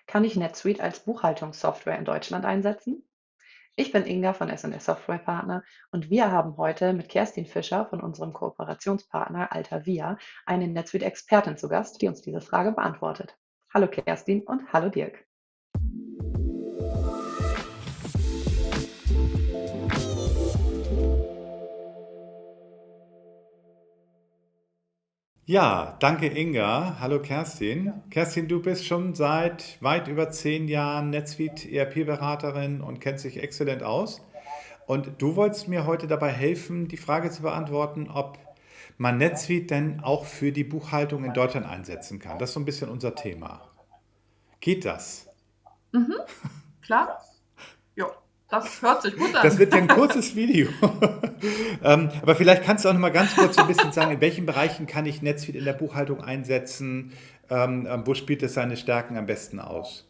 Kann ich NetSuite als Buchhaltungssoftware in Deutschland einsetzen? Ich bin Inga von S&S Software Partner und wir haben heute mit Kerstin Fischer von unserem Kooperationspartner Altavia eine NetSuite-Expertin zu Gast, die uns diese Frage beantwortet. Hallo Kerstin und hallo Dirk. Ja, danke Inga. Hallo Kerstin. Kerstin, du bist schon seit weit über 10 Jahren NetSuite ERP-Beraterin und kennst dich exzellent aus. Und du wolltest mir heute dabei helfen, die Frage zu beantworten, ob man NetSuite denn auch für die Buchhaltung in Deutschland einsetzen kann. Das ist so ein bisschen unser Thema. Geht das? Mhm, klar. Ja, das hört sich gut Das an. wird ja ein kurzes Video. Aber vielleicht kannst du auch noch mal ganz kurz so ein bisschen sagen, in welchen Bereichen kann ich NetSuite in der Buchhaltung einsetzen? Wo spielt es seine Stärken am besten aus?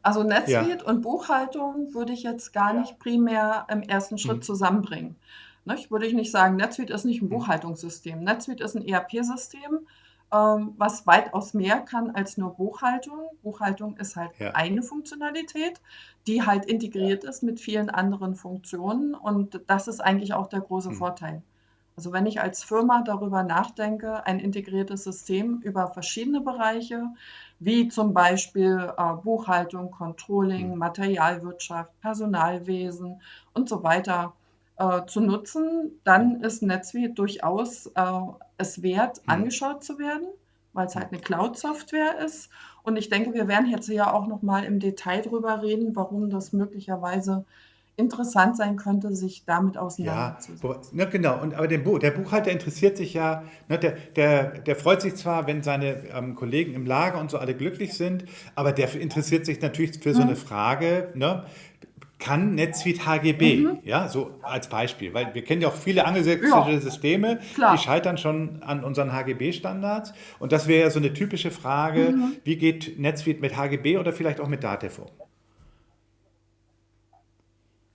Also Ja. NetSuite und Buchhaltung würde ich jetzt gar nicht primär im ersten Hm. Schritt zusammenbringen. Nicht? Würde ich nicht sagen, NetSuite ist nicht ein Hm. Buchhaltungssystem. NetSuite ist ein ERP-System, was weitaus mehr kann als nur Buchhaltung. Buchhaltung ist halt Ja. eine Funktionalität, die halt integriert ist mit vielen anderen Funktionen, und das ist eigentlich auch der große Hm. Vorteil. Also wenn ich als Firma darüber nachdenke, ein integriertes System über verschiedene Bereiche, wie zum Beispiel Buchhaltung, Hm. Controlling, Materialwirtschaft, Personalwesen und so weiter zu nutzen, Hm. dann ist NetSuite durchaus es wert, Hm. angeschaut zu werden, weil es Hm. halt eine Cloud-Software ist. Und ich denke, wir werden jetzt ja auch noch mal im Detail drüber reden, warum das möglicherweise interessant sein könnte, sich damit Ja, auseinanderzusetzen. ne, genau. Und, aber der Buchhalter interessiert sich ja, ne, der freut sich zwar, wenn seine Kollegen im Lager und so alle glücklich sind, aber der interessiert sich natürlich für so eine Mhm. Frage, ne, kann NetSuite HGB, Mhm. ja, so als Beispiel, weil wir kennen ja auch viele angelsächsische Ja, Systeme, die klar. scheitern schon an unseren HGB-Standards. Und das wäre ja so eine typische Frage, Mhm. wie geht NetSuite mit HGB oder vielleicht auch mit Datev um?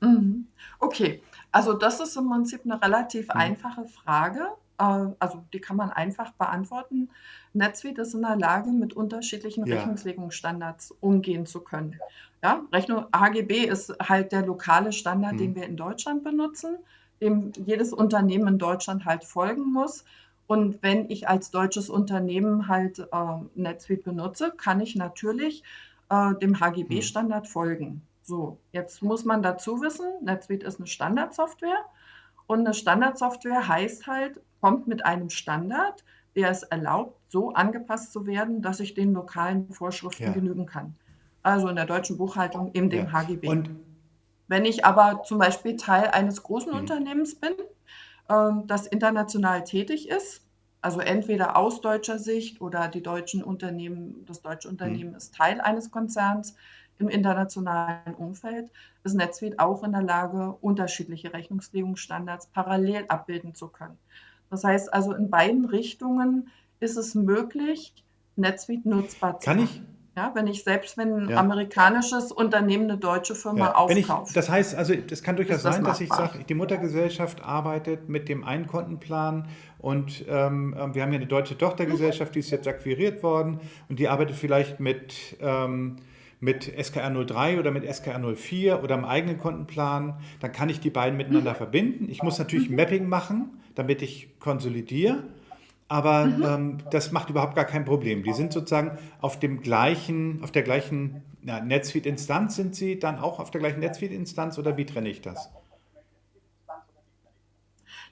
Mhm. Okay, also das ist im Prinzip eine relativ Hm? einfache Frage. Also die kann man einfach beantworten. NetSuite ist in der Lage, mit unterschiedlichen Ja. Rechnungslegungsstandards umgehen zu können. Ja, Rechnung HGB ist halt der lokale Standard, Hm? den wir in Deutschland benutzen, dem jedes Unternehmen in Deutschland halt folgen muss. Und wenn ich als deutsches Unternehmen halt NetSuite benutze, kann ich natürlich dem Hm. HGB-Standard folgen. So, jetzt muss man dazu wissen, NetSuite ist eine Standardsoftware, und eine Standardsoftware heißt halt, kommt mit einem Standard, der es erlaubt, so angepasst zu werden, dass ich den lokalen Vorschriften Ja. genügen kann. Also in der deutschen Buchhaltung in Ja. dem HGB. Und Wenn ich aber zum Beispiel Teil eines großen hm. Unternehmens bin, das international tätig ist, also entweder aus deutscher Sicht oder die deutschen Unternehmen, das deutsche Hm. Unternehmen ist Teil eines Konzerns im internationalen Umfeld, ist NetSuite auch in der Lage, unterschiedliche Rechnungslegungsstandards parallel abbilden zu können. Das heißt also, in beiden Richtungen ist es möglich, NetSuite nutzbar zu Kann ich, machen. Ja, wenn ein ja, amerikanisches Unternehmen eine deutsche Firma ja, wenn ich, aufkauft, das heißt, also, das kann durchaus ist das sein, dass ich machbar. sage, die Muttergesellschaft arbeitet mit dem Einkontenplan und wir haben hier eine deutsche Tochtergesellschaft, die ist jetzt akquiriert worden und die arbeitet vielleicht mit SKR 03 oder mit SKR 04 oder im eigenen Kontenplan. Dann kann ich die beiden miteinander Mhm, verbinden. Ich muss natürlich ein mhm, Mapping machen, damit ich konsolidiere. Aber mhm. das macht überhaupt gar kein Problem. Die sind sozusagen auf der gleichen NetSuite-Instanz. Sind sie dann auch auf der gleichen NetSuite-Instanz oder wie trenne ich das?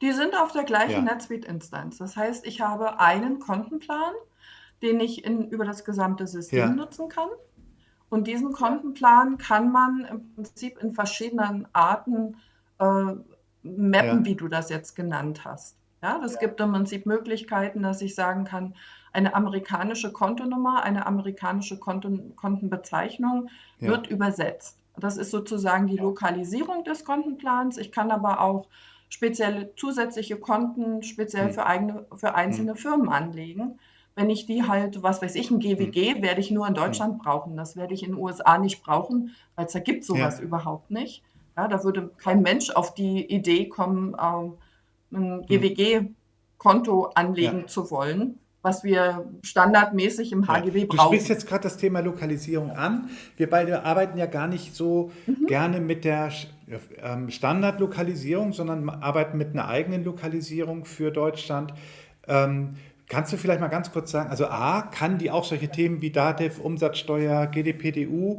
Die sind auf der gleichen Ja, NetSuite-Instanz. Das heißt, ich habe einen Kontenplan, den ich über das gesamte System ja, nutzen kann. Und diesen Kontenplan kann man im Prinzip in verschiedenen Arten äh, mappen, ja, wie du das jetzt genannt hast. Ja, das gibt im Prinzip Möglichkeiten, dass ich sagen kann, eine amerikanische Kontonummer, eine amerikanische Kontenbezeichnung ja. wird übersetzt. Das ist sozusagen die Lokalisierung des Kontenplans. Ich kann aber auch spezielle zusätzliche Konten speziell Hm, für hm, einzelne Firmen anlegen. Wenn ich die halt, was weiß ich, ein hm, GWG werde ich nur in hm. Deutschland brauchen. Das werde ich in den USA nicht brauchen, weil es da gibt sowas Ja, überhaupt nicht. Ja, da würde kein Mensch auf die Idee kommen, ein hm, GWG-Konto ja, anlegen zu wollen. was wir standardmäßig im Ja, HGB du sprichst brauchen. jetzt gerade das Thema Lokalisierung an. Wir beide arbeiten ja gar nicht so Mhm. gerne mit der Standardlokalisierung, sondern arbeiten mit einer eigenen Lokalisierung für Deutschland. Ähm, Kannst du vielleicht mal ganz kurz sagen, also A, kann die auch solche Themen wie DATEV, Umsatzsteuer, GDPDU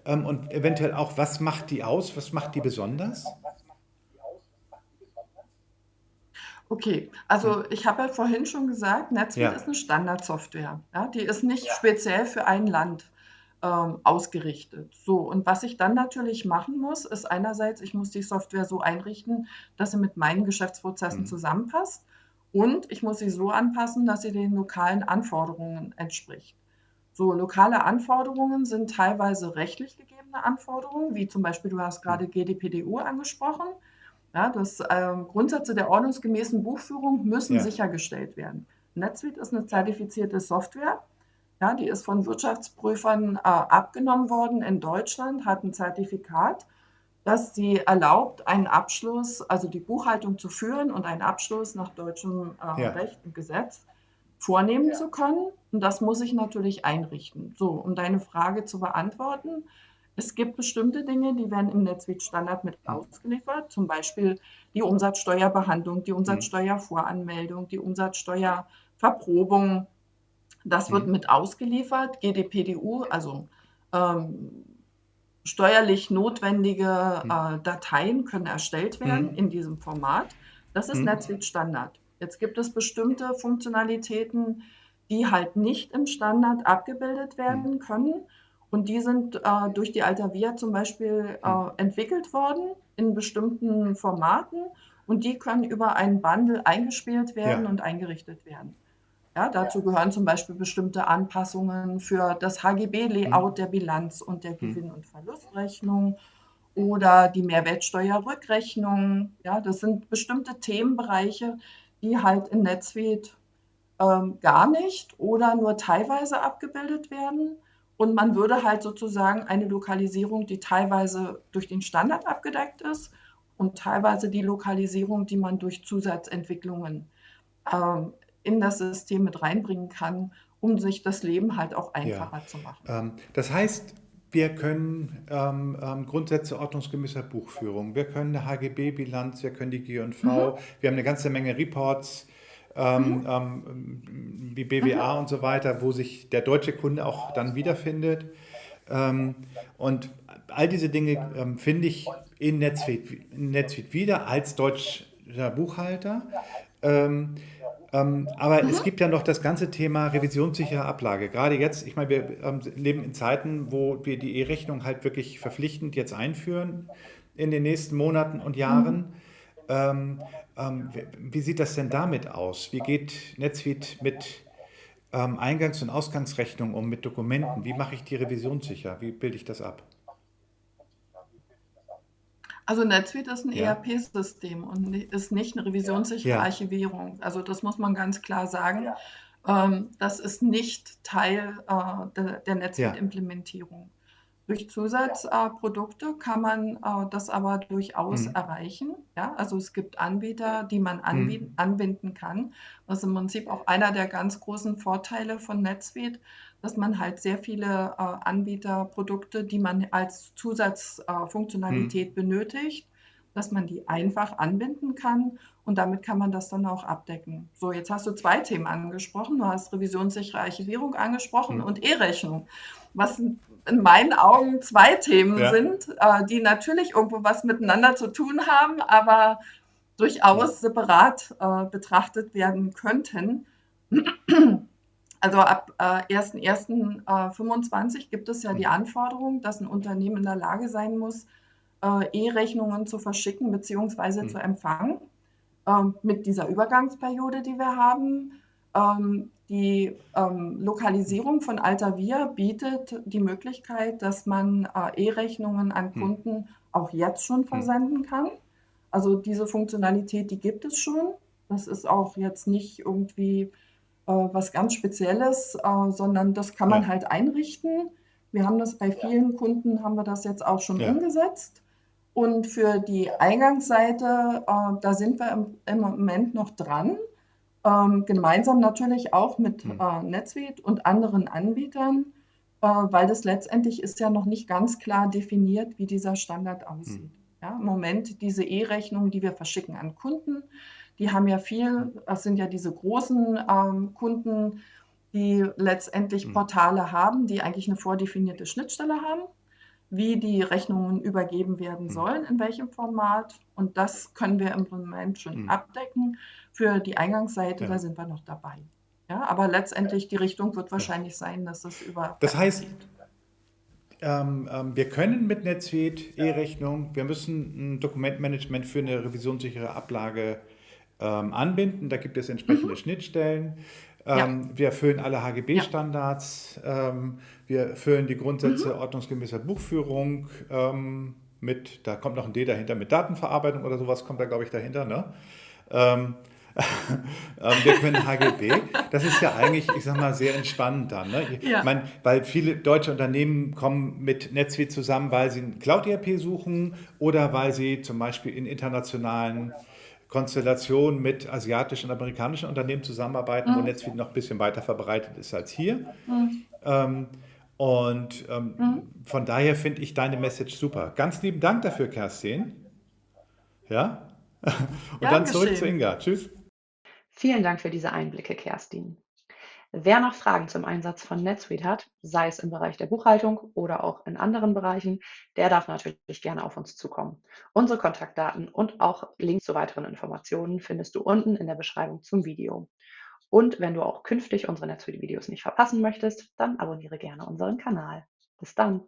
und eventuell auch, was macht die aus, was macht die besonders? Okay, Hm. also ich habe ja vorhin schon gesagt, NetSuite ist Ja. eine Standardsoftware. Ja, die ist nicht speziell für ein Land ausgerichtet. So, und was ich dann natürlich machen muss, ist einerseits, ich muss die Software so einrichten, dass sie mit meinen Geschäftsprozessen Hm. zusammenpasst und ich muss sie so anpassen, dass sie den lokalen Anforderungen entspricht. So, lokale Anforderungen sind teilweise rechtlich gegebene Anforderungen, wie zum Beispiel, du hast Hm. gerade GDPDU angesprochen. Ja, Grundsätze der ordnungsgemäßen Buchführung müssen Ja. sichergestellt werden. NetSuite ist eine zertifizierte Software. Ja, die ist von Wirtschaftsprüfern abgenommen worden in Deutschland, hat ein Zertifikat, das sie erlaubt, einen Abschluss, also die Buchhaltung zu führen und einen Abschluss nach deutschem Ja. Recht und Gesetz vornehmen zu können. Und das muss ich natürlich einrichten. So, um deine Frage zu beantworten, es gibt bestimmte Dinge, die werden im NetSuite-Standard mit Hm. ausgeliefert, zum Beispiel die Umsatzsteuerbehandlung, die Hm. Umsatzsteuervoranmeldung, die Umsatzsteuerverprobung. Das wird Hm. mit ausgeliefert. GDPDU, also ähm, steuerlich notwendige Hm. Dateien können erstellt werden Hm. in diesem Format. Das ist Hm. NetSuite Standard. Jetzt gibt es bestimmte Funktionalitäten, die halt nicht im Standard abgebildet Hm. werden können. Und die sind durch die Altavia zum Beispiel Hm. entwickelt worden in bestimmten Formaten und die können über einen Bundle eingespielt werden Ja. und eingerichtet werden. Ja, dazu gehören zum Beispiel bestimmte Anpassungen für das Hm. HGB-Layout der Bilanz und der Hm. Gewinn- und Verlustrechnung oder die Mehrwertsteuerrückrechnung. Ja, das sind bestimmte Themenbereiche, die halt in NetSuite gar nicht oder nur teilweise abgebildet werden. Und man würde halt sozusagen eine Lokalisierung, die teilweise durch den Standard abgedeckt ist und teilweise die Lokalisierung, die man durch Zusatzentwicklungen ähm, in das System mit reinbringen kann, um sich das Leben halt auch Ja, einfacher zu machen. das heißt, wir können Grundsätze ordnungsgemäßer Buchführung, wir können eine HGB-Bilanz, wir können die Mhm, G&V, wir haben eine ganze Menge Reports mhm, wie mhm, BWA und so weiter, wo sich der deutsche Kunde auch dann wiederfindet. Ähm, und all diese Dinge finde ich in NetSuite wieder als deutscher Buchhalter. Ähm, aber es mhm. gibt ja noch das ganze Thema revisionssichere Ablage. Gerade jetzt, ich meine, wir leben in Zeiten, wo wir die E-Rechnung halt wirklich verpflichtend jetzt einführen in den nächsten Monaten und Mhm. Jahren. Ähm, wie sieht das denn damit aus? Wie geht NetSuite mit Eingangs- und Ausgangsrechnung um, mit Dokumenten? Wie mache ich die revisionssicher? Wie bilde ich das ab? Also NetSuite ist ein Ja, ERP-System und ist nicht eine revisionssichere ja, Archivierung. Also das muss man ganz klar sagen. Das ist nicht Teil der ja. NetSuite-Implementierung. Durch Zusatzprodukte kann man das aber durchaus Hm, erreichen. Ja? Also es gibt Anbieter, die man hm, anbinden kann. Das ist im Prinzip auch einer der ganz großen Vorteile von NetSuite, dass man halt sehr viele Anbieterprodukte, die man als hm. Zusatzfunktionalität benötigt, dass man die einfach anbinden kann und damit kann man das dann auch abdecken. So, jetzt hast du zwei Themen angesprochen. Du hast revisionssichere Archivierung angesprochen Hm. und E-Rechnung, was in meinen Augen zwei Themen Ja. sind, die natürlich irgendwo was miteinander zu tun haben, aber Hm. durchaus separat betrachtet werden könnten. Also ab 1.1.25 gibt es ja Hm. die Anforderung, dass ein Unternehmen in der Lage sein muss, E-Rechnungen zu verschicken bzw. Hm. zu empfangen. Mit dieser Übergangsperiode, die wir haben. Die Lokalisierung von Altavia bietet die Möglichkeit, dass man E-Rechnungen an Hm. Kunden auch jetzt schon Hm. versenden kann. Also diese Funktionalität, die gibt es schon. Das ist auch jetzt nicht irgendwie was ganz Spezielles, sondern das kann man Ja. halt einrichten. Wir haben das bei vielen Kunden, haben wir das jetzt auch schon Ja. umgesetzt. Und für die Eingangsseite, da sind wir im Moment noch dran. Gemeinsam natürlich auch mit Hm. NetSuite und anderen Anbietern, weil das letztendlich ist ja noch nicht ganz klar definiert, wie dieser Standard Hm. aussieht. Ja, im Moment diese E-Rechnungen, die wir verschicken an Kunden, die haben ja das sind ja diese großen Kunden, die letztendlich Hm. Portale haben, die eigentlich eine vordefinierte Schnittstelle haben, wie die Rechnungen übergeben werden Hm. sollen, in welchem Format. Und das können wir im Moment schon Hm. abdecken. Für die Eingangsseite, da Ja. sind wir noch dabei. Ja, aber letztendlich die Richtung wird Ja. wahrscheinlich sein, dass es über Das Paket heißt, geht. wir können mit NetSuite E-Rechnung, wir müssen ein Dokumentmanagement für eine revisionssichere Ablage anbinden. Da gibt es entsprechende Mhm. Schnittstellen. Ja, Wir erfüllen alle ja. HGB-Standards. Wir erfüllen die Grundsätze Mhm. ordnungsgemäßer Buchführung mit, da kommt noch ein D dahinter, mit Datenverarbeitung oder sowas kommt da, glaube ich, dahinter. Ne? Ähm, wir können HGB. Das ist ja eigentlich, ich sag mal, sehr entspannend dann. Ne? Ich Ja. meine, weil viele deutsche Unternehmen kommen mit NetSuite zusammen, weil sie ein Cloud-ERP suchen oder weil sie zum Beispiel in internationalen Konstellationen mit asiatischen und amerikanischen Unternehmen zusammenarbeiten, wo Mhm. NetSuite noch ein bisschen weiter verbreitet ist als hier. Mhm. Ähm, und Mhm. von daher finde ich deine Message super. Ganz lieben Dank dafür, Kerstin. Ja? Und Gern dann zurück zu geschehen. Inga. Tschüss. Vielen Dank für diese Einblicke, Kerstin. Wer noch Fragen zum Einsatz von NetSuite hat, sei es im Bereich der Buchhaltung oder auch in anderen Bereichen, der darf natürlich gerne auf uns zukommen. Unsere Kontaktdaten und auch Links zu weiteren Informationen findest du unten in der Beschreibung zum Video. Und wenn du auch künftig unsere NetSuite-Videos nicht verpassen möchtest, dann abonniere gerne unseren Kanal. Bis dann!